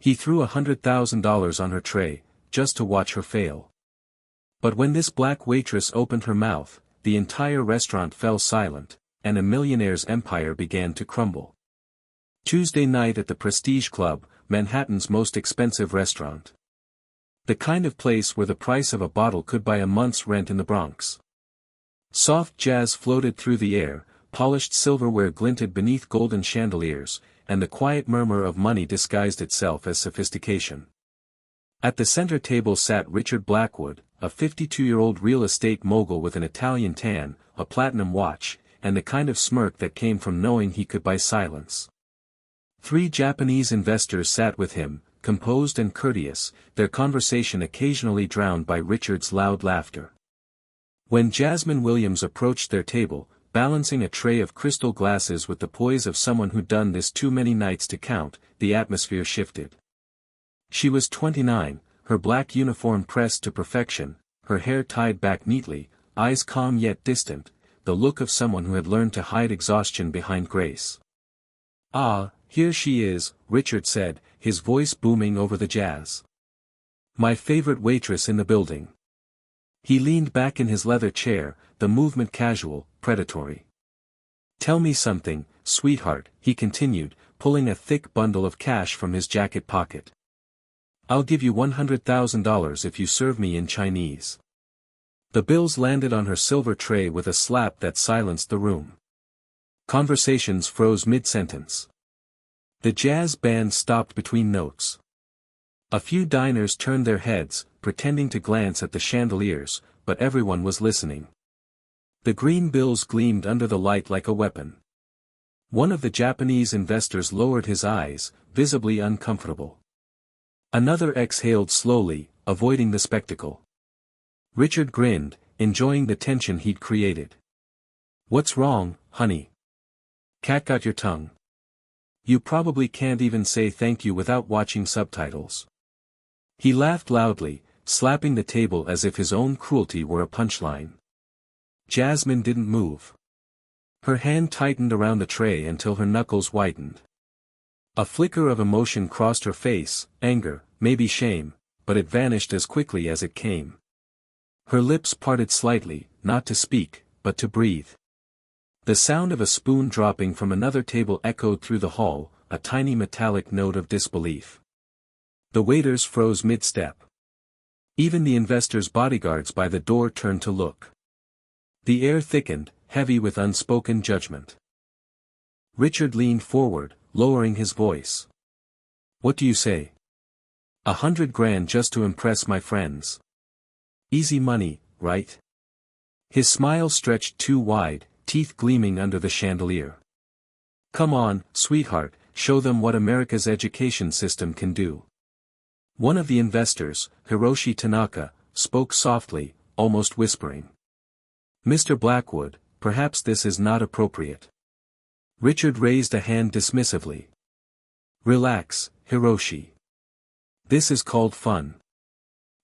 He threw $100,000 on her tray, just to watch her fail. But when this black waitress opened her mouth, the entire restaurant fell silent, and a millionaire's empire began to crumble. Tuesday night at the Prestige Club, Manhattan's most expensive restaurant. The kind of place where the price of a bottle could buy a month's rent in the Bronx. Soft jazz floated through the air, polished silverware glinted beneath golden chandeliers, and the quiet murmur of money disguised itself as sophistication. At the center table sat Richard Blackwood, a 52-year-old real estate mogul with an Italian tan, a platinum watch, and the kind of smirk that came from knowing he could buy silence. 3 Japanese investors sat with him, composed and courteous, their conversation occasionally drowned by Richard's loud laughter. When Jasmine Williams approached their table, balancing a tray of crystal glasses with the poise of someone who'd done this too many nights to count, the atmosphere shifted. She was 29, her black uniform pressed to perfection, her hair tied back neatly, eyes calm yet distant, the look of someone who had learned to hide exhaustion behind grace. "Ah, here she is," Richard said, his voice booming over the jazz. "My favorite waitress in the building." He leaned back in his leather chair, the movement casual, predatory. "Tell me something, sweetheart," he continued, pulling a thick bundle of cash from his jacket pocket. "I'll give you $100,000 if you serve me in Chinese." The bills landed on her silver tray with a slap that silenced the room. Conversations froze mid-sentence. The jazz band stopped between notes. A few diners turned their heads, pretending to glance at the chandeliers, but everyone was listening. The green bills gleamed under the light like a weapon. One of the Japanese investors lowered his eyes, visibly uncomfortable. Another exhaled slowly, avoiding the spectacle. Richard grinned, enjoying the tension he'd created. "What's wrong, honey? Cat got your tongue? You probably can't even say thank you without watching subtitles." He laughed loudly, slapping the table as if his own cruelty were a punchline. Jasmine didn't move. Her hand tightened around the tray until her knuckles whitened. A flicker of emotion crossed her face, anger, maybe shame, but it vanished as quickly as it came. Her lips parted slightly, not to speak, but to breathe. The sound of a spoon dropping from another table echoed through the hall, a tiny metallic note of disbelief. The waiters froze mid-step. Even the investors' bodyguards by the door turned to look. The air thickened, heavy with unspoken judgment. Richard leaned forward, lowering his voice. "What do you say? $100,000 just to impress my friends. Easy money, right?" His smile stretched too wide, teeth gleaming under the chandelier. "Come on, sweetheart, show them what America's education system can do." One of the investors, Hiroshi Tanaka, spoke softly, almost whispering. "Mr. Blackwood, perhaps this is not appropriate." Richard raised a hand dismissively. "Relax, Hiroshi. This is called fun.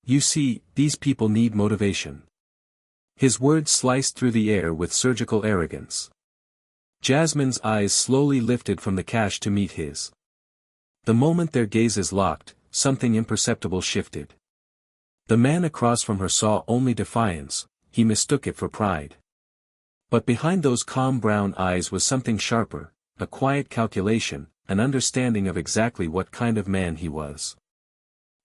You see, these people need motivation." His words sliced through the air with surgical arrogance. Jasmine's eyes slowly lifted from the cash to meet his. The moment their gazes locked, something imperceptible shifted. The man across from her saw only defiance, he mistook it for pride. But behind those calm brown eyes was something sharper, a quiet calculation, an understanding of exactly what kind of man he was.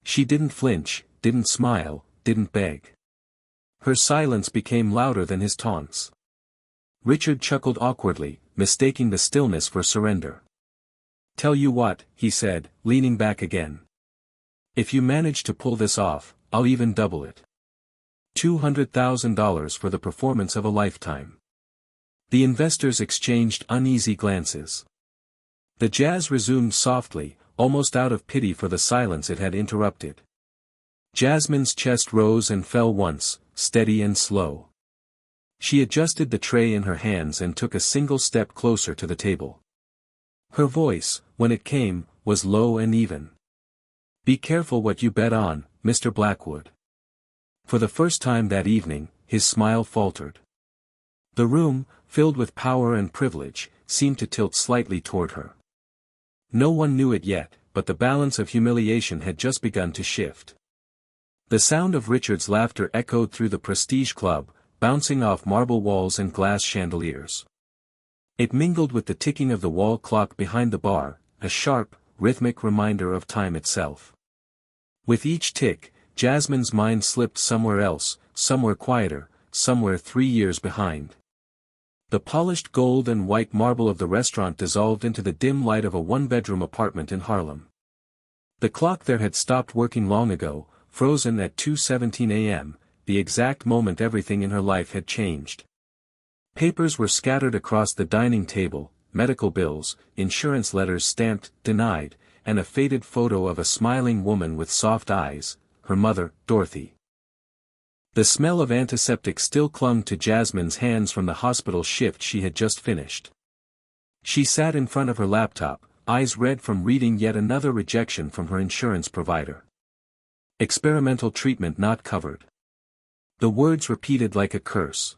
She didn't flinch, didn't smile, didn't beg. Her silence became louder than his taunts. Richard chuckled awkwardly, mistaking the stillness for surrender. "Tell you what," he said, leaning back again. "If you manage to pull this off, I'll even double it. $200,000 for the performance of a lifetime." The investors exchanged uneasy glances. The jazz resumed softly, almost out of pity for the silence it had interrupted. Jasmine's chest rose and fell once, steady and slow. She adjusted the tray in her hands and took a single step closer to the table. Her voice, when it came, was low and even. "Be careful what you bet on, Mr. Blackwood." For the first time that evening, his smile faltered. The room, filled with power and privilege, seemed to tilt slightly toward her. No one knew it yet, but the balance of humiliation had just begun to shift. The sound of Richard's laughter echoed through the Prestige Club, bouncing off marble walls and glass chandeliers. It mingled with the ticking of the wall clock behind the bar, a sharp, rhythmic reminder of time itself. With each tick, Jasmine's mind slipped somewhere else, somewhere quieter, somewhere 3 years behind. The polished gold and white marble of the restaurant dissolved into the dim light of a one-bedroom apartment in Harlem. The clock there had stopped working long ago, frozen at 2:17 a.m., the exact moment everything in her life had changed. Papers were scattered across the dining table, medical bills, insurance letters stamped, denied, and a faded photo of a smiling woman with soft eyes, her mother, Dorothy. The smell of antiseptic still clung to Jasmine's hands from the hospital shift she had just finished. She sat in front of her laptop, eyes red from reading yet another rejection from her insurance provider. Experimental treatment not covered. The words repeated like a curse.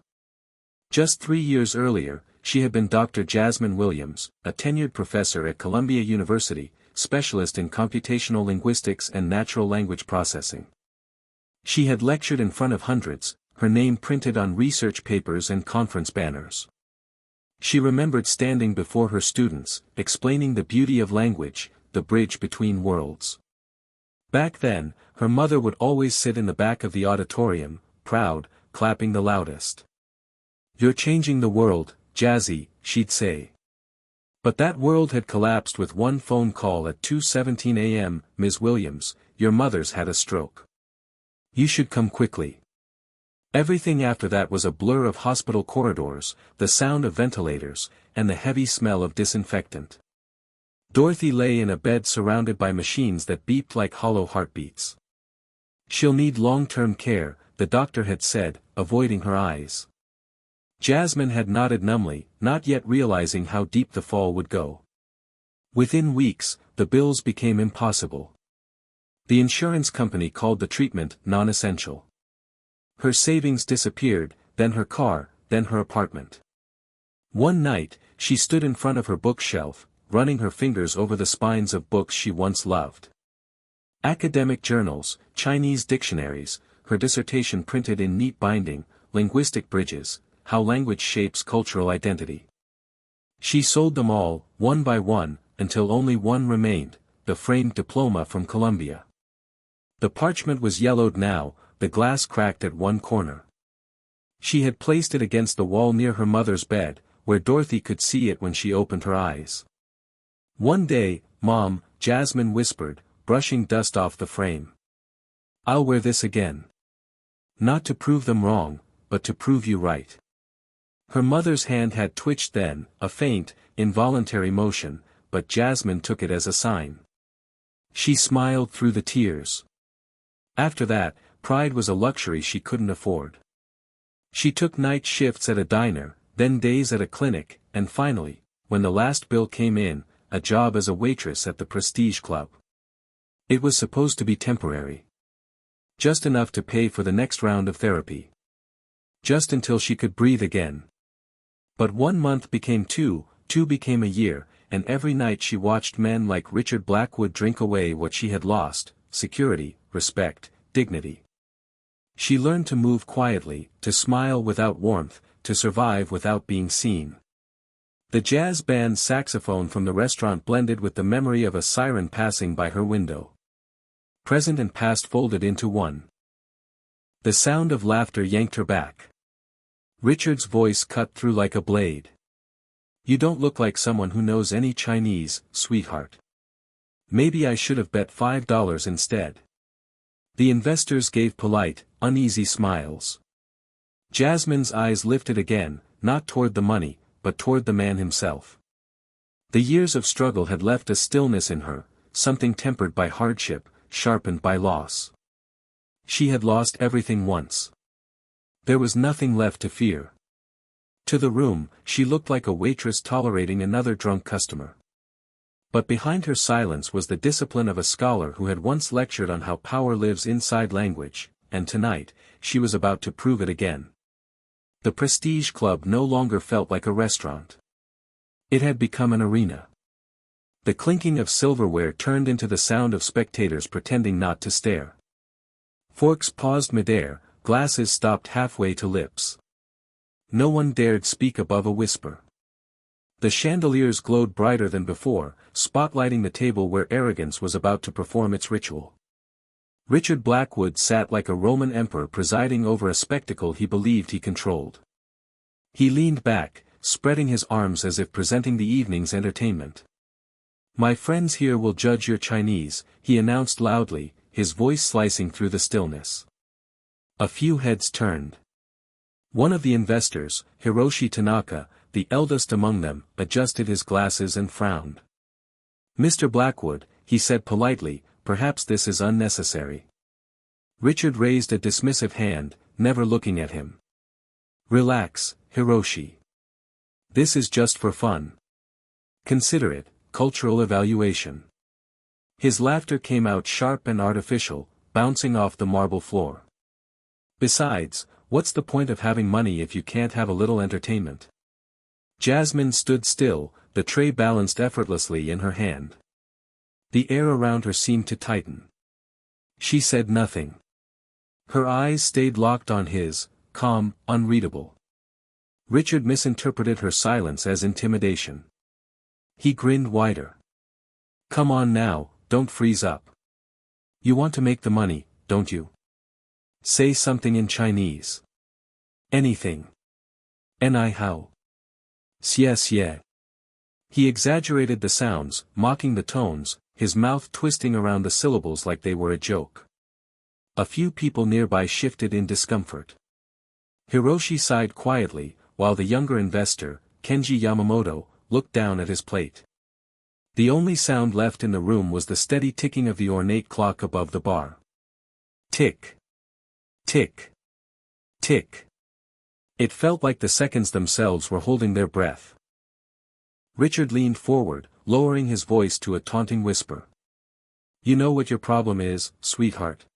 Just 3 years earlier, she had been Dr. Jasmine Williams, a tenured professor at Columbia University, specialist in computational linguistics and natural language processing. She had lectured in front of hundreds, her name printed on research papers and conference banners. She remembered standing before her students, explaining the beauty of language, the bridge between worlds. Back then, her mother would always sit in the back of the auditorium, proud, clapping the loudest. "You're changing the world, Jazzy," she'd say. But that world had collapsed with one phone call at 2:17 a.m., "Ms. Williams, your mother's had a stroke. You should come quickly." Everything after that was a blur of hospital corridors, the sound of ventilators, and the heavy smell of disinfectant. Dorothy lay in a bed surrounded by machines that beeped like hollow heartbeats. "She'll need long-term care," the doctor had said, avoiding her eyes. Jasmine had nodded numbly, not yet realizing how deep the fall would go. Within weeks, the bills became impossible. The insurance company called the treatment non-essential. Her savings disappeared, then her car, then her apartment. One night, she stood in front of her bookshelf, running her fingers over the spines of books she once loved. Academic journals, Chinese dictionaries, her dissertation printed in neat binding, linguistic bridges, how language shapes cultural identity. She sold them all, one by one, until only one remained, the framed diploma from Columbia. The parchment was yellowed now, the glass cracked at one corner. She had placed it against the wall near her mother's bed, where Dorothy could see it when she opened her eyes. "One day, Mom," Jasmine whispered, brushing dust off the frame. "I'll wear this again. Not to prove them wrong, but to prove you right." Her mother's hand had twitched then, a faint, involuntary motion, but Jasmine took it as a sign. She smiled through the tears. After that, pride was a luxury she couldn't afford. She took night shifts at a diner, then days at a clinic, and finally, when the last bill came in, a job as a waitress at the Prestige Club. It was supposed to be temporary. Just enough to pay for the next round of therapy. Just until she could breathe again. But 1 month became 2, 2 became a year, and every night she watched men like Richard Blackwood drink away what she had lost: security, respect, dignity. She learned to move quietly, to smile without warmth, to survive without being seen. The jazz band saxophone from the restaurant blended with the memory of a siren passing by her window. Present and past folded into one. The sound of laughter yanked her back. Richard's voice cut through like a blade. "You don't look like someone who knows any Chinese, sweetheart. Maybe I should have bet $5 instead." The investors gave polite, uneasy smiles. Jasmine's eyes lifted again, not toward the money, but toward the man himself. The years of struggle had left a stillness in her, something tempered by hardship, sharpened by loss. She had lost everything once. There was nothing left to fear. To the room, she looked like a waitress tolerating another drunk customer. But behind her silence was the discipline of a scholar who had once lectured on how power lives inside language, and tonight, she was about to prove it again. The Prestige Club no longer felt like a restaurant. It had become an arena. The clinking of silverware turned into the sound of spectators pretending not to stare. Forks paused midair, glasses stopped halfway to lips. No one dared speak above a whisper. The chandeliers glowed brighter than before, spotlighting the table where arrogance was about to perform its ritual. Richard Blackwood sat like a Roman emperor presiding over a spectacle he believed he controlled. He leaned back, spreading his arms as if presenting the evening's entertainment. "My friends here will judge your Chinese," he announced loudly, his voice slicing through the stillness. A few heads turned. One of the investors, Hiroshi Tanaka, the eldest among them, adjusted his glasses and frowned. "Mr. Blackwood," he said politely, "perhaps this is unnecessary." Richard raised a dismissive hand, never looking at him. "Relax, Hiroshi. This is just for fun. Consider it, cultural evaluation." His laughter came out sharp and artificial, bouncing off the marble floor. "Besides, what's the point of having money if you can't have a little entertainment?" Jasmine stood still, the tray balanced effortlessly in her hand. The air around her seemed to tighten. She said nothing. Her eyes stayed locked on his, calm, unreadable. Richard misinterpreted her silence as intimidation. He grinned wider. "Come on now, don't freeze up. You want to make the money, don't you? Say something in Chinese. Anything. "Ni hao. Xie xie." He exaggerated the sounds, mocking the tones, his mouth twisting around the syllables like they were a joke. A few people nearby shifted in discomfort. Hiroshi sighed quietly, while the younger investor, Kenji Yamamoto, looked down at his plate. The only sound left in the room was the steady ticking of the ornate clock above the bar. Tick. Tick. Tick. It felt like the seconds themselves were holding their breath. Richard leaned forward, lowering his voice to a taunting whisper. "You know what your problem is, sweetheart.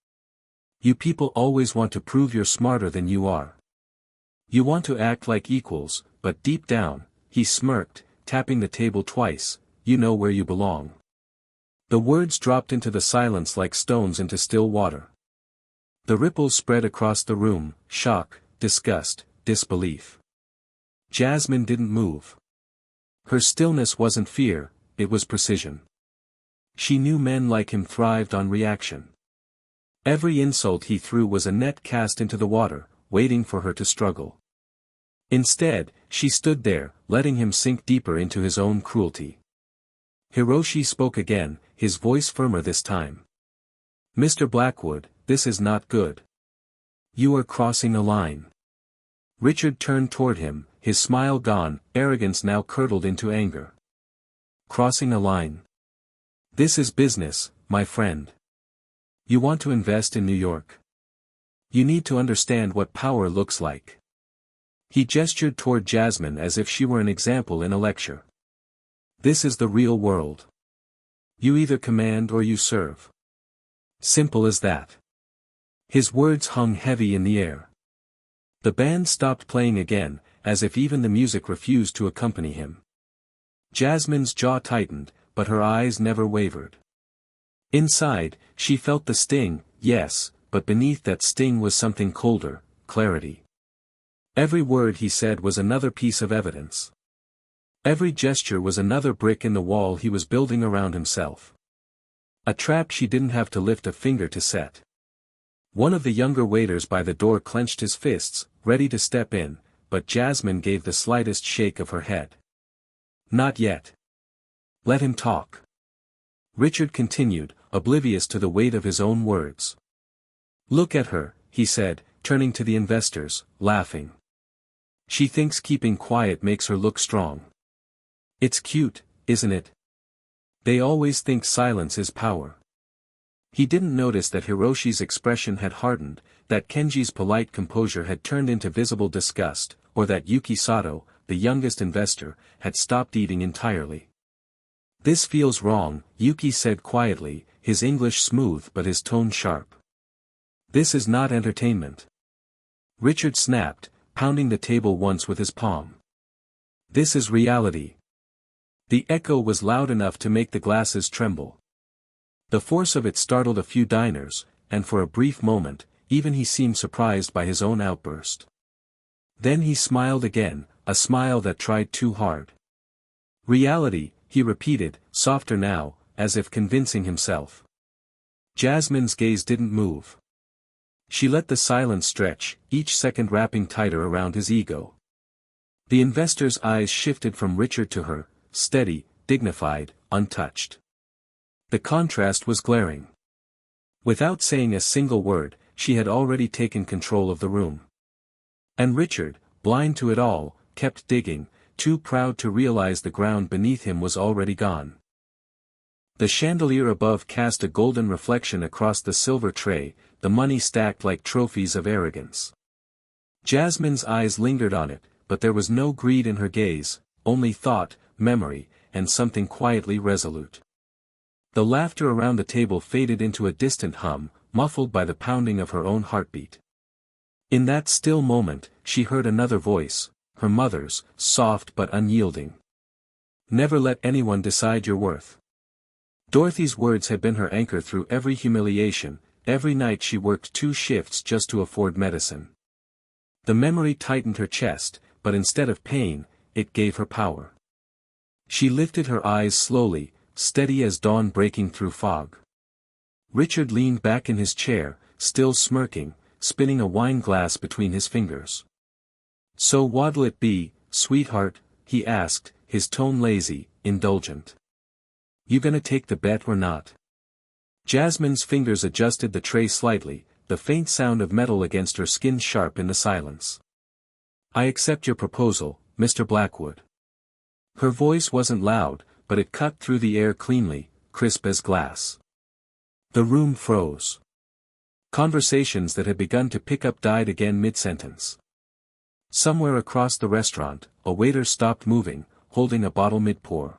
You people always want to prove you're smarter than you are. You want to act like equals, but deep down," he smirked, tapping the table twice, "you know where you belong." The words dropped into the silence like stones into still water. The ripples spread across the room, shock, disgust, disbelief. Jasmine didn't move. Her stillness wasn't fear, it was precision. She knew men like him thrived on reaction. Every insult he threw was a net cast into the water, waiting for her to struggle. Instead, she stood there, letting him sink deeper into his own cruelty. Hiroshi spoke again, his voice firmer this time. "Mr. Blackwood, this is not good. You are crossing a line." Richard turned toward him, his smile gone, arrogance now curdled into anger. "Crossing a line? This is business, my friend. You want to invest in New York? You need to understand what power looks like." He gestured toward Jasmine as if she were an example in a lecture. "This is the real world. You either command or you serve. Simple as that." His words hung heavy in the air. The band stopped playing again, as if even the music refused to accompany him. Jasmine's jaw tightened, but her eyes never wavered. Inside, she felt the sting, yes, but beneath that sting was something colder, clarity. Every word he said was another piece of evidence. Every gesture was another brick in the wall he was building around himself. A trap she didn't have to lift a finger to set. One of the younger waiters by the door clenched his fists, ready to step in, but Jasmine gave the slightest shake of her head. "Not yet. Let him talk." Richard continued, oblivious to the weight of his own words. "Look at her," he said, turning to the investors, laughing. "She thinks keeping quiet makes her look strong. It's cute, isn't it? They always think silence is power." He didn't notice that Hiroshi's expression had hardened, that Kenji's polite composure had turned into visible disgust, or that Yuki Sato, the youngest investor, had stopped eating entirely. "This feels wrong," Yuki said quietly, his English smooth but his tone sharp. "This is not entertainment." Richard snapped, pounding the table once with his palm. "This is reality. The echo was loud enough to make the glasses tremble. The force of it startled a few diners, and for a brief moment, even he seemed surprised by his own outburst. Then he smiled again, a smile that tried too hard. Reality, he repeated, softer now, as if convincing himself. Jasmine's gaze didn't move. She let the silence stretch, each second wrapping tighter around his ego. The investor's eyes shifted from Richard to her, steady, dignified, untouched. The contrast was glaring. Without saying a single word, she had already taken control of the room. And Richard, blind to it all, kept digging, too proud to realize the ground beneath him was already gone. The chandelier above cast a golden reflection across the silver tray, the money stacked like trophies of arrogance. Jasmine's eyes lingered on it, but there was no greed in her gaze, only thought, memory, and something quietly resolute. The laughter around the table faded into a distant hum, muffled by the pounding of her own heartbeat. In that still moment, she heard another voice, her mother's, soft but unyielding. Never let anyone decide your worth. Dorothy's words had been her anchor through every humiliation, every night she worked 2 shifts just to afford medicine. The memory tightened her chest, but instead of pain, it gave her power. She lifted her eyes slowly, steady as dawn breaking through fog. Richard leaned back in his chair, still smirking, spinning a wine glass between his fingers. "So what'll it be, sweetheart?" he asked, his tone lazy, indulgent. "You gonna take the bet or not?" Jasmine's fingers adjusted the tray slightly, the faint sound of metal against her skin sharp in the silence. "I accept your proposal, Mr. Blackwood." Her voice wasn't loud, but it cut through the air cleanly, crisp as glass. The room froze. Conversations that had begun to pick up died again mid-sentence. Somewhere across the restaurant, a waiter stopped moving, holding a bottle mid-pour.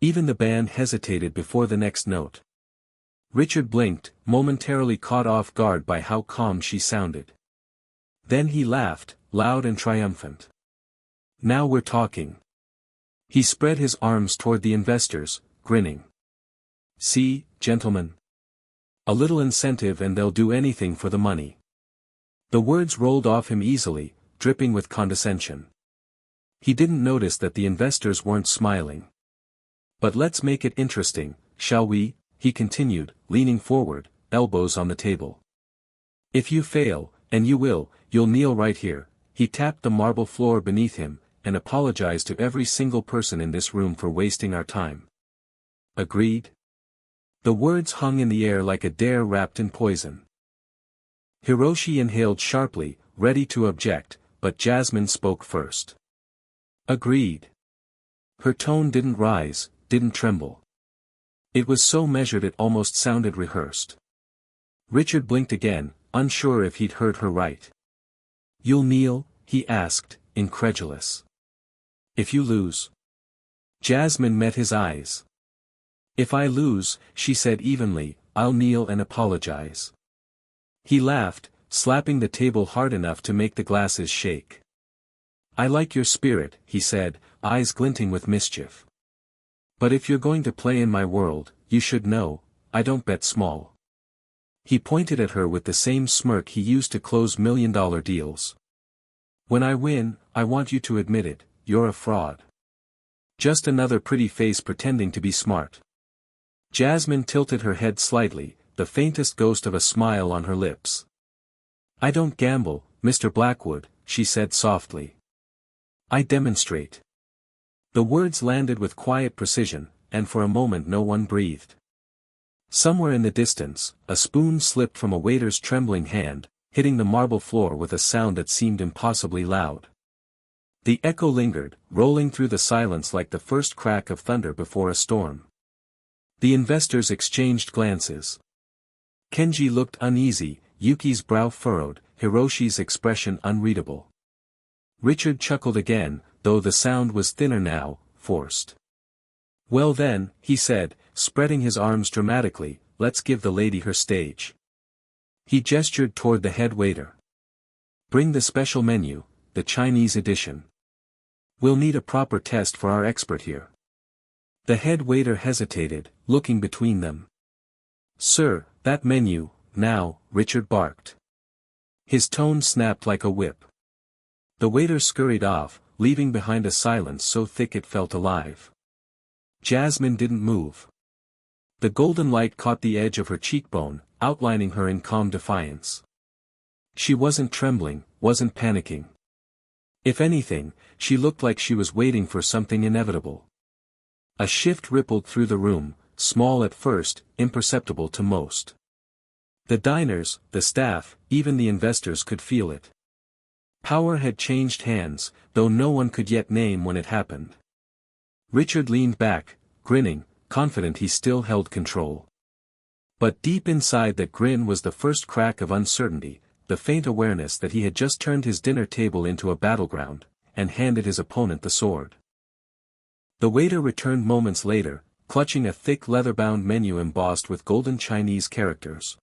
Even the band hesitated before the next note. Richard blinked, momentarily caught off guard by how calm she sounded. Then he laughed, loud and triumphant. "Now we're talking." He spread his arms toward the investors, grinning. "See, gentlemen. A little incentive and they'll do anything for the money." The words rolled off him easily, dripping with condescension. He didn't notice that the investors weren't smiling. "But let's make it interesting, shall we?" he continued, leaning forward, elbows on the table. "If you fail, and you will, you'll kneel right here." He tapped the marble floor beneath him, and apologized to every single person in this room for wasting our time. Agreed? The words hung in the air like a dare wrapped in poison. Hiroshi inhaled sharply, ready to object, but Jasmine spoke first. "Agreed." Her tone didn't rise, didn't tremble. It was so measured it almost sounded rehearsed. Richard blinked again, unsure if he'd heard her right. "You'll kneel?" he asked, incredulous. "If you lose?" Jasmine met his eyes. "If I lose," she said evenly, "I'll kneel and apologize." He laughed, slapping the table hard enough to make the glasses shake. "I like your spirit," he said, eyes glinting with mischief. "But if you're going to play in my world, you should know, I don't bet small." He pointed at her with the same smirk he used to close million-dollar deals. "When I win, I want you to admit it, you're a fraud. Just another pretty face pretending to be smart." Jasmine tilted her head slightly, the faintest ghost of a smile on her lips. "I don't gamble, Mr. Blackwood," she said softly. "I demonstrate." The words landed with quiet precision, and for a moment no one breathed. Somewhere in the distance, a spoon slipped from a waiter's trembling hand, hitting the marble floor with a sound that seemed impossibly loud. The echo lingered, rolling through the silence like the first crack of thunder before a storm. The investors exchanged glances. Kenji looked uneasy, Yuki's brow furrowed, Hiroshi's expression unreadable. Richard chuckled again, though the sound was thinner now, forced. "Well then," he said, spreading his arms dramatically, "let's give the lady her stage." He gestured toward the head waiter. "Bring the special menu, the Chinese edition. We'll need a proper test for our expert here." The head waiter hesitated, looking between them. "Sir, that menu, now," Richard barked. His tone snapped like a whip. The waiter scurried off, leaving behind a silence so thick it felt alive. Jasmine didn't move. The golden light caught the edge of her cheekbone, outlining her in calm defiance. She wasn't trembling, wasn't panicking. If anything, she looked like she was waiting for something inevitable. A shift rippled through the room, small at first, imperceptible to most. The diners, the staff, even the investors could feel it. Power had changed hands, though no one could yet name when it happened. Richard leaned back, grinning, confident he still held control. But deep inside that grin was the first crack of uncertainty, the faint awareness that he had just turned his dinner table into a battleground, and handed his opponent the sword. The waiter returned moments later, clutching a thick leather-bound menu embossed with golden Chinese characters.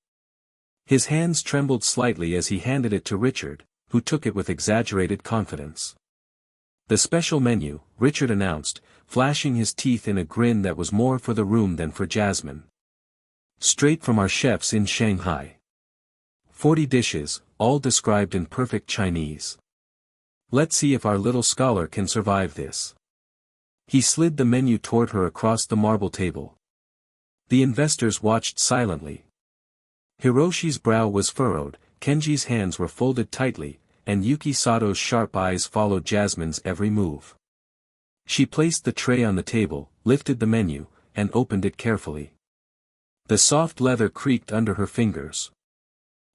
His hands trembled slightly as he handed it to Richard, who took it with exaggerated confidence. "The special menu," Richard announced, flashing his teeth in a grin that was more for the room than for Jasmine. "Straight from our chefs in Shanghai. 40 dishes, all described in perfect Chinese. Let's see if our little scholar can survive this." He slid the menu toward her across the marble table. The investors watched silently. Hiroshi's brow was furrowed, Kenji's hands were folded tightly, and Yuki Sato's sharp eyes followed Jasmine's every move. She placed the tray on the table, lifted the menu, and opened it carefully. The soft leather creaked under her fingers.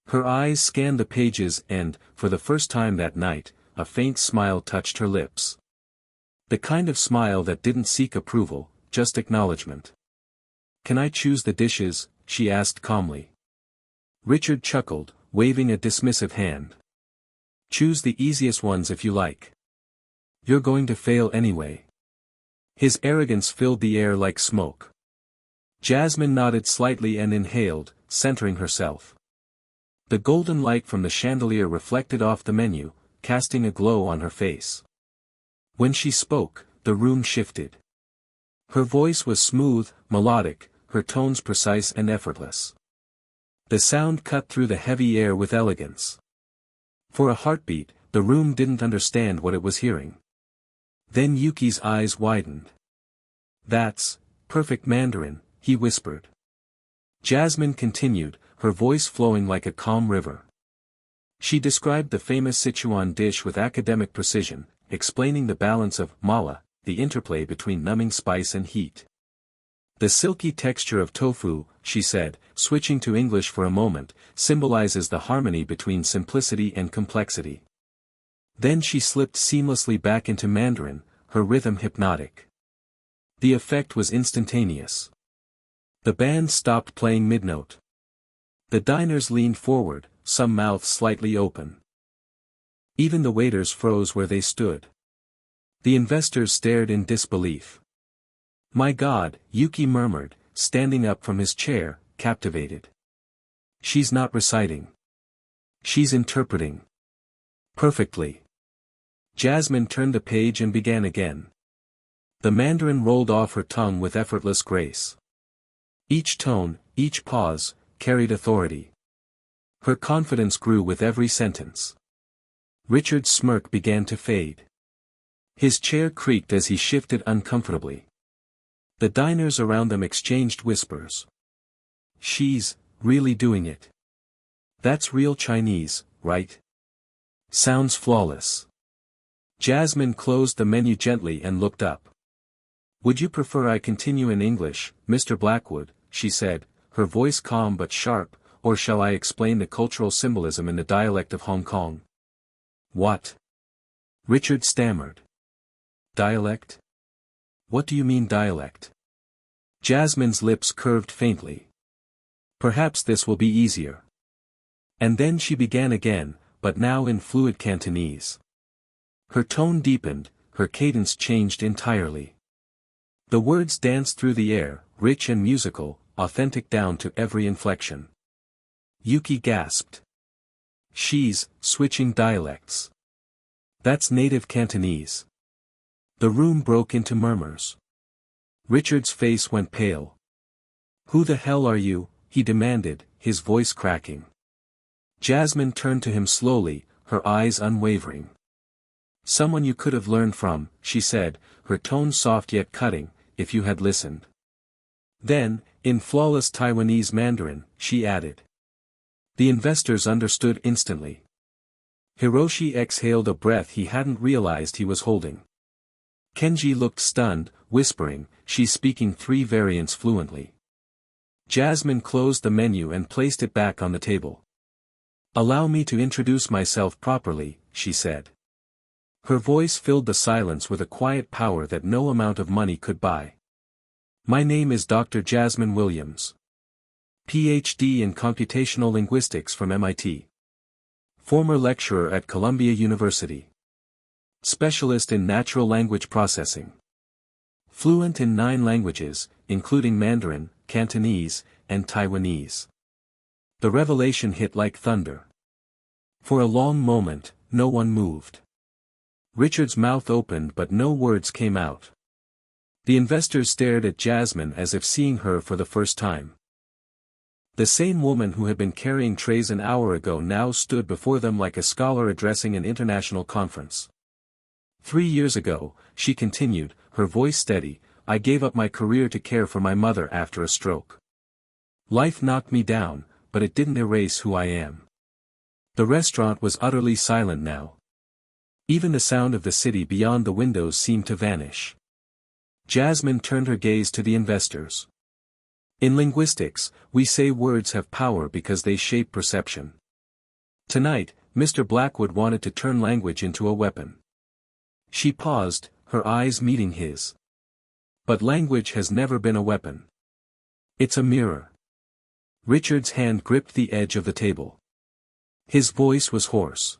Her eyes scanned the pages and, for the first time that night, a faint smile touched her lips. The kind of smile that didn't seek approval, just acknowledgement. "Can I choose the dishes?" she asked calmly. Richard chuckled, waving a dismissive hand. "Choose the easiest ones if you like. You're going to fail anyway." His arrogance filled the air like smoke. Jasmine nodded slightly and inhaled, centering herself. The golden light from the chandelier reflected off the menu, casting a glow on her face. When she spoke, the room shifted. Her voice was smooth, melodic, her tones precise and effortless. The sound cut through the heavy air with elegance. For a heartbeat, the room didn't understand what it was hearing. Then Yuki's eyes widened. "That's perfect Mandarin," he whispered. Jasmine continued, her voice flowing like a calm river. She described the famous Sichuan dish with academic precision, explaining the balance of mala, the interplay between numbing spice and heat. "The silky texture of tofu," she said, switching to English for a moment, "symbolizes the harmony between simplicity and complexity." Then she slipped seamlessly back into Mandarin, her rhythm hypnotic. The effect was instantaneous. The band stopped playing mid-note. The diners leaned forward, some mouths slightly open. Even the waiters froze where they stood. The investors stared in disbelief. "My God," Yuki murmured, standing up from his chair, captivated. "She's not reciting. She's interpreting. Perfectly." Jasmine turned the page and began again. The Mandarin rolled off her tongue with effortless grace. Each tone, each pause, carried authority. Her confidence grew with every sentence. Richard's smirk began to fade. His chair creaked as he shifted uncomfortably. The diners around them exchanged whispers. "She's really doing it. That's real Chinese, right? Sounds flawless." Jasmine closed the menu gently and looked up. "Would you prefer I continue in English, Mr. Blackwood?" she said, her voice calm but sharp, "or shall I explain the cultural symbolism in the dialect of Hong Kong?" "What?" Richard stammered. "Dialect? What do you mean dialect?" Jasmine's lips curved faintly. "Perhaps this will be easier." And then she began again, but now in fluid Cantonese. Her tone deepened, her cadence changed entirely. The words danced through the air, rich and musical, authentic down to every inflection. Yuki gasped. "She's switching dialects. That's native Cantonese." The room broke into murmurs. Richard's face went pale. "Who the hell are you?" he demanded, his voice cracking. Jasmine turned to him slowly, her eyes unwavering. "Someone you could have learned from," she said, her tone soft yet cutting, "if you had listened." Then, in flawless Taiwanese Mandarin, she added. The investors understood instantly. Hiroshi exhaled a breath he hadn't realized he was holding. Kenji looked stunned, whispering, "She's speaking 3 variants fluently." Jasmine closed the menu and placed it back on the table. "Allow me to introduce myself properly," she said. Her voice filled the silence with a quiet power that no amount of money could buy. "My name is Dr. Jasmine Williams. Ph.D. in Computational Linguistics from MIT. Former lecturer at Columbia University. Specialist in natural language processing. Fluent in 9 languages, including Mandarin, Cantonese, and Taiwanese." The revelation hit like thunder. For a long moment, no one moved. Richard's mouth opened but no words came out. The investors stared at Jasmine as if seeing her for the first time. The same woman who had been carrying trays an hour ago now stood before them like a scholar addressing an international conference. 3 years ago, she continued, her voice steady, "I gave up my career to care for my mother after a stroke. Life knocked me down, but it didn't erase who I am." The restaurant was utterly silent now. Even the sound of the city beyond the windows seemed to vanish. Jasmine turned her gaze to the investors. "In linguistics, we say words have power because they shape perception. Tonight, Mr. Blackwood wanted to turn language into a weapon." She paused, her eyes meeting his. "But language has never been a weapon. It's a mirror." Richard's hand gripped the edge of the table. His voice was hoarse.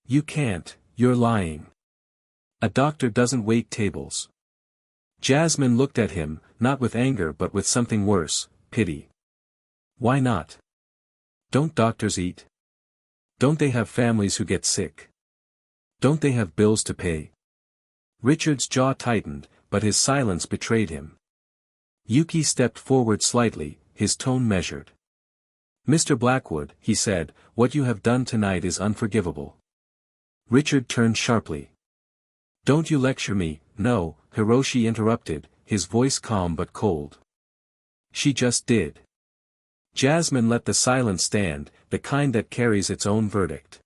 "You can't, you're lying. A doctor doesn't wait tables." Jasmine looked at him, not with anger but with something worse, pity. "Why not? Don't doctors eat? Don't they have families who get sick? Don't they have bills to pay?" Richard's jaw tightened, but his silence betrayed him. Yuki stepped forward slightly, his tone measured. "Mr. Blackwood," he said, "what you have done tonight is unforgivable." Richard turned sharply. "Don't you lecture me." "No," Hiroshi interrupted, his voice calm but cold. "She just did." Jasmine let the silence stand, the kind that carries its own verdict.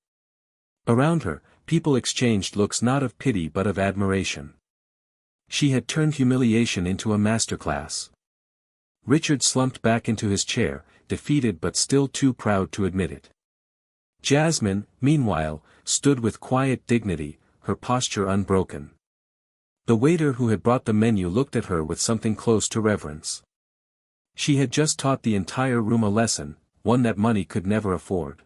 Around her, people exchanged looks not of pity but of admiration. She had turned humiliation into a masterclass. Richard slumped back into his chair, defeated but still too proud to admit it. Jasmine, meanwhile, stood with quiet dignity, her posture unbroken. The waiter who had brought the menu looked at her with something close to reverence. She had just taught the entire room a lesson, one that money could never afford.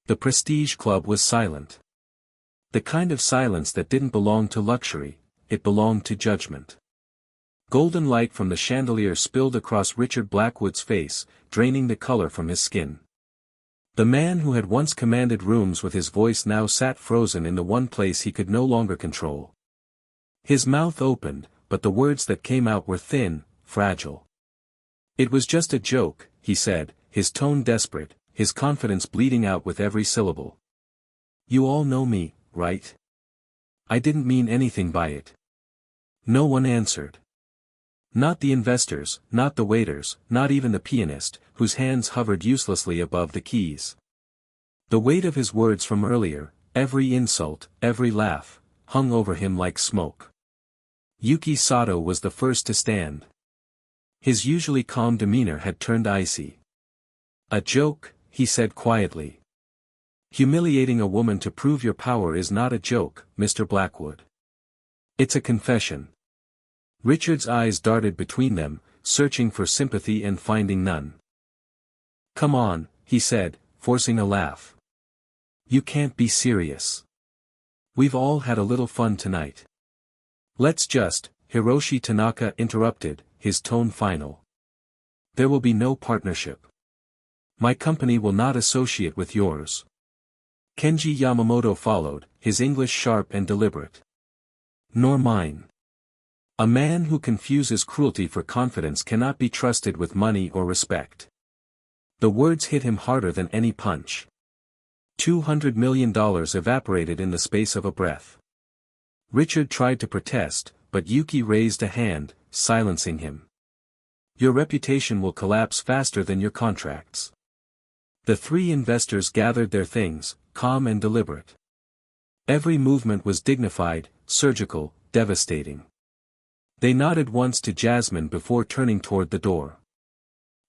The Prestige Club was silent. The kind of silence that didn't belong to luxury, it belonged to judgment. Golden light from the chandelier spilled across Richard Blackwood's face, draining the color from his skin. The man who had once commanded rooms with his voice now sat frozen in the one place he could no longer control. His mouth opened, but the words that came out were thin, fragile. "It was just a joke," he said, his tone desperate, his confidence bleeding out with every syllable. "You all know me, right? I didn't mean anything by it." No one answered. Not the investors, not the waiters, not even the pianist, whose hands hovered uselessly above the keys. The weight of his words from earlier, every insult, every laugh, hung over him like smoke. Yuki Sato was the first to stand. His usually calm demeanor had turned icy. "A joke," he said quietly. "Humiliating a woman to prove your power is not a joke, Mr. Blackwood. It's a confession." Richard's eyes darted between them, searching for sympathy and finding none. "Come on," he said, forcing a laugh. "You can't be serious. We've all had a little fun tonight. Let's just," Hiroshi Tanaka interrupted, his tone final. "There will be no partnership. My company will not associate with yours." Kenji Yamamoto followed, his English sharp and deliberate. "Nor mine. A man who confuses cruelty for confidence cannot be trusted with money or respect. The words hit him harder than any punch. $200 million evaporated in the space of a breath. Richard tried to protest, but Yuki raised a hand, silencing him. Your reputation will collapse faster than your contracts. The three investors gathered their things, calm and deliberate. Every movement was dignified, surgical, devastating. They nodded once to Jasmine before turning toward the door.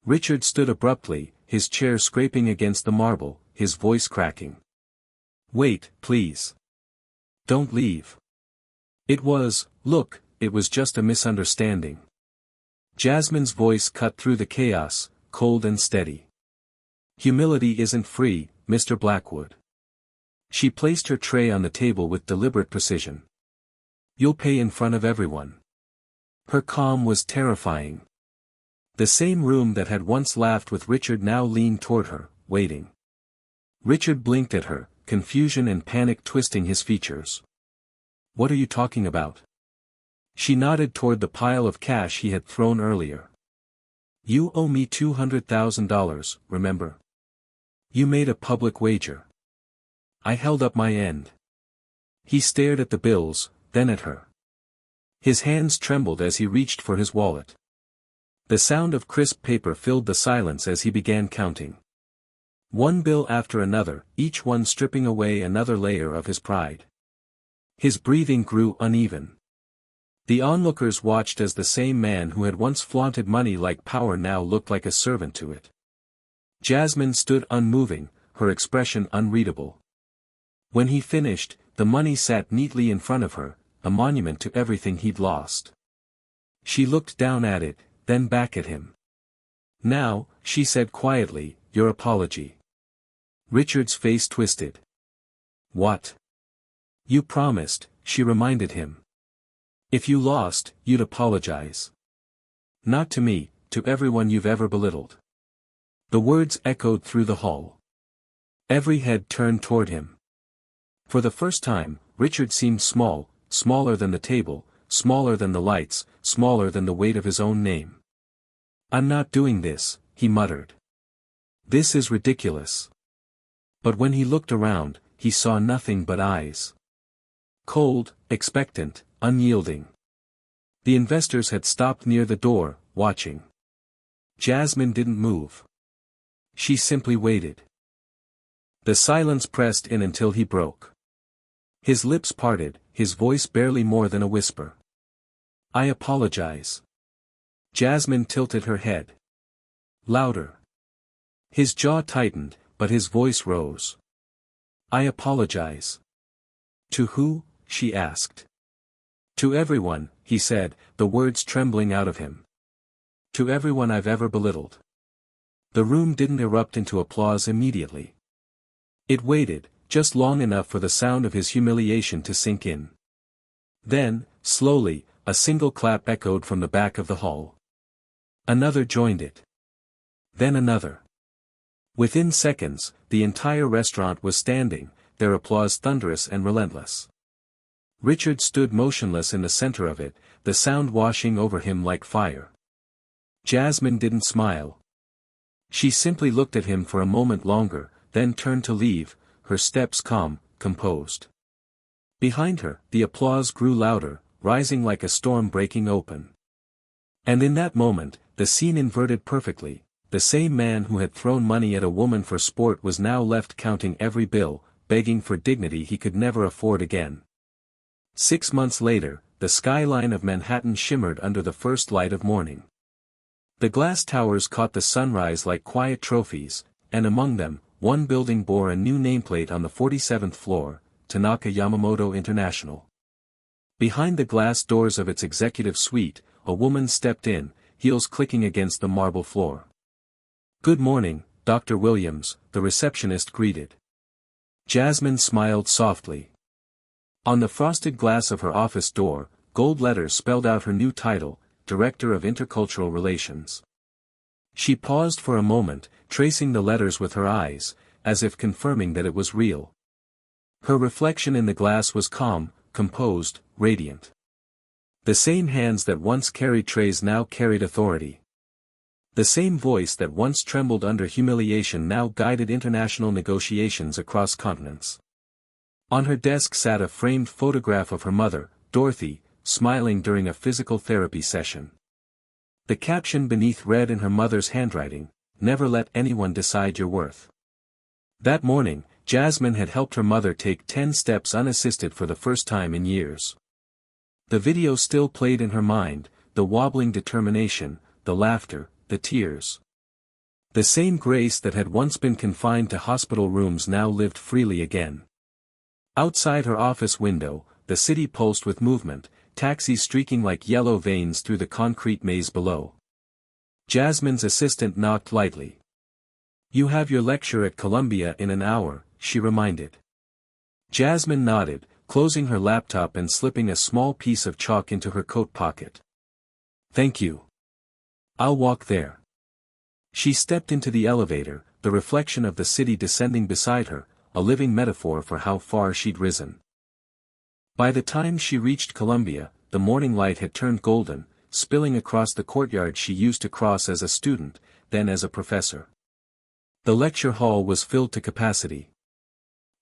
Richard stood abruptly, his chair scraping against the marble, his voice cracking. Wait, please. Don't leave. Look, it was just a misunderstanding. Jasmine's voice cut through the chaos, cold and steady. Humility isn't free, Mr. Blackwood. She placed her tray on the table with deliberate precision. You'll pay in front of everyone. Her calm was terrifying. The same room that had once laughed with Richard now leaned toward her, waiting. Richard blinked at her, confusion and panic twisting his features. What are you talking about? She nodded toward the pile of cash he had thrown earlier. You owe me $200,000, remember? You made a public wager. I held up my end. He stared at the bills, then at her. His hands trembled as he reached for his wallet. The sound of crisp paper filled the silence as he began counting. One bill after another, each one stripping away another layer of his pride. His breathing grew uneven. The onlookers watched as the same man who had once flaunted money like power now looked like a servant to it. Jasmine stood unmoving, her expression unreadable. When he finished, the money sat neatly in front of her, a monument to everything he'd lost. She looked down at it, then back at him. Now, she said quietly, your apology. Richard's face twisted. What? You promised, she reminded him. If you lost, you'd apologize. Not to me, to everyone you've ever belittled. The words echoed through the hall. Every head turned toward him. For the first time, Richard seemed small, smaller than the table, smaller than the lights, smaller than the weight of his own name. I'm not doing this, he muttered. This is ridiculous. But when he looked around, he saw nothing but eyes. Cold, expectant, unyielding. The investors had stopped near the door, watching. Jasmine didn't move. She simply waited. The silence pressed in until he broke. His lips parted, his voice barely more than a whisper. I apologize. Jasmine tilted her head. Louder. His jaw tightened, but his voice rose. I apologize. To who? She asked. To everyone, he said, the words trembling out of him. To everyone I've ever belittled. The room didn't erupt into applause immediately. It waited, just long enough for the sound of his humiliation to sink in. Then, slowly, a single clap echoed from the back of the hall. Another joined it. Then another. Within seconds, the entire restaurant was standing, their applause thunderous and relentless. Richard stood motionless in the center of it, the sound washing over him like fire. Jasmine didn't smile. She simply looked at him for a moment longer, then turned to leave, her steps calm, composed. Behind her, the applause grew louder, rising like a storm breaking open. And in that moment, the scene inverted perfectly. The same man who had thrown money at a woman for sport was now left counting every bill, begging for dignity he could never afford again. 6 months later, the skyline of Manhattan shimmered under the first light of morning. The glass towers caught the sunrise like quiet trophies, and among them, one building bore a new nameplate on the 47th floor, Tanaka Yamamoto International. Behind the glass doors of its executive suite, a woman stepped in, heels clicking against the marble floor. Good morning, Dr. Williams, the receptionist greeted. Jasmine smiled softly. On the frosted glass of her office door, gold letters spelled out her new title, Director of Intercultural Relations. She paused for a moment, tracing the letters with her eyes, as if confirming that it was real. Her reflection in the glass was calm, composed, radiant. The same hands that once carried trays now carried authority. The same voice that once trembled under humiliation now guided international negotiations across continents. On her desk sat a framed photograph of her mother, Dorothy, smiling during a physical therapy session. The caption beneath read in her mother's handwriting, "Never let anyone decide your worth." That morning, Jasmine had helped her mother take 10 steps unassisted for the first time in years. The video still played in her mind, the wobbling determination, the laughter, the tears. The same grace that had once been confined to hospital rooms now lived freely again. Outside her office window, the city pulsed with movement, taxis streaking like yellow veins through the concrete maze below. Jasmine's assistant knocked lightly. "You have your lecture at Columbia in an hour," she reminded. Jasmine nodded, closing her laptop and slipping a small piece of chalk into her coat pocket. "Thank you. I'll walk there." She stepped into the elevator, the reflection of the city descending beside her, a living metaphor for how far she'd risen. By the time she reached Columbia, the morning light had turned golden, spilling across the courtyard she used to cross as a student, then as a professor. The lecture hall was filled to capacity.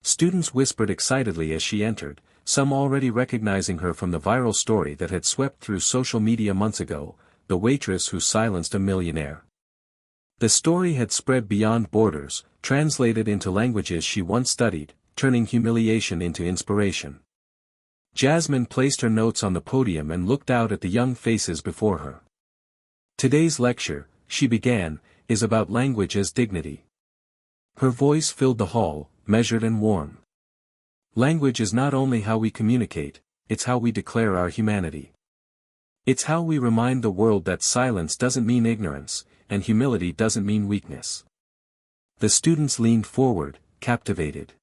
Students whispered excitedly as she entered, some already recognizing her from the viral story that had swept through social media months ago, the waitress who silenced a millionaire. The story had spread beyond borders, translated into languages she once studied, turning humiliation into inspiration. Jasmine placed her notes on the podium and looked out at the young faces before her. "Today's lecture," she began, "is about language as dignity." Her voice filled the hall, measured and warm. Language is not only how we communicate, it's how we declare our humanity. It's how we remind the world that silence doesn't mean ignorance, and humility doesn't mean weakness. The students leaned forward, captivated.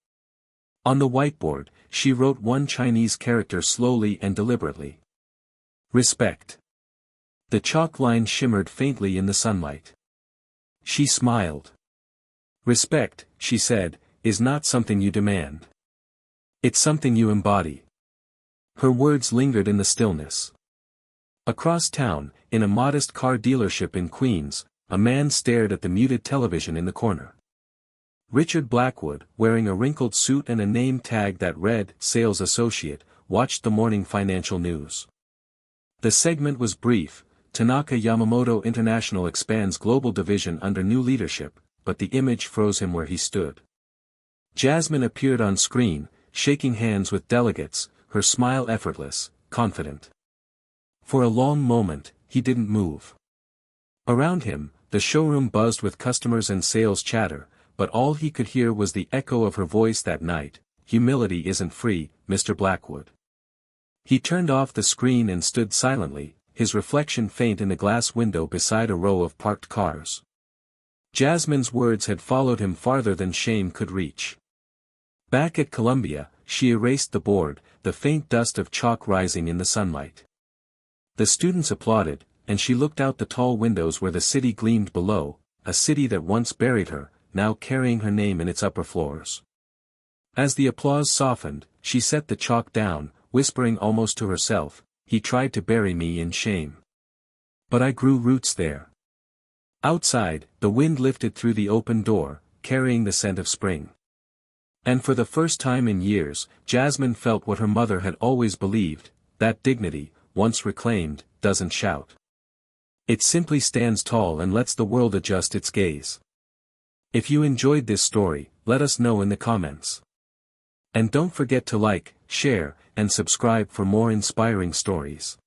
On the whiteboard, she wrote one Chinese character slowly and deliberately. "Respect." The chalk line shimmered faintly in the sunlight. She smiled. "Respect," she said, "is not something you demand. It's something you embody." Her words lingered in the stillness. Across town, in a modest car dealership in Queens, a man stared at the muted television in the corner. Richard Blackwood, wearing a wrinkled suit and a name tag that read, "Sales Associate," watched the morning financial news. The segment was brief: Tanaka Yamamoto International expands global division under new leadership, but the image froze him where he stood. Jasmine appeared on screen, shaking hands with delegates, her smile effortless, confident. For a long moment, he didn't move. Around him, the showroom buzzed with customers and sales chatter, but all he could hear was the echo of her voice that night: "Humility isn't free, Mr. Blackwood." He turned off the screen and stood silently, his reflection faint in a glass window beside a row of parked cars. Jasmine's words had followed him farther than shame could reach. Back at Columbia, she erased the board, the faint dust of chalk rising in the sunlight. The students applauded, and she looked out the tall windows where the city gleamed below, a city that once buried her, now carrying her name in its upper floors. As the applause softened, she set the chalk down, whispering almost to herself, "He tried to bury me in shame. But I grew roots there." Outside, the wind lifted through the open door, carrying the scent of spring. And for the first time in years, Jasmine felt what her mother had always believed: that dignity, once reclaimed, doesn't shout. It simply stands tall and lets the world adjust its gaze. If you enjoyed this story, let us know in the comments. And don't forget to like, share, and subscribe for more inspiring stories.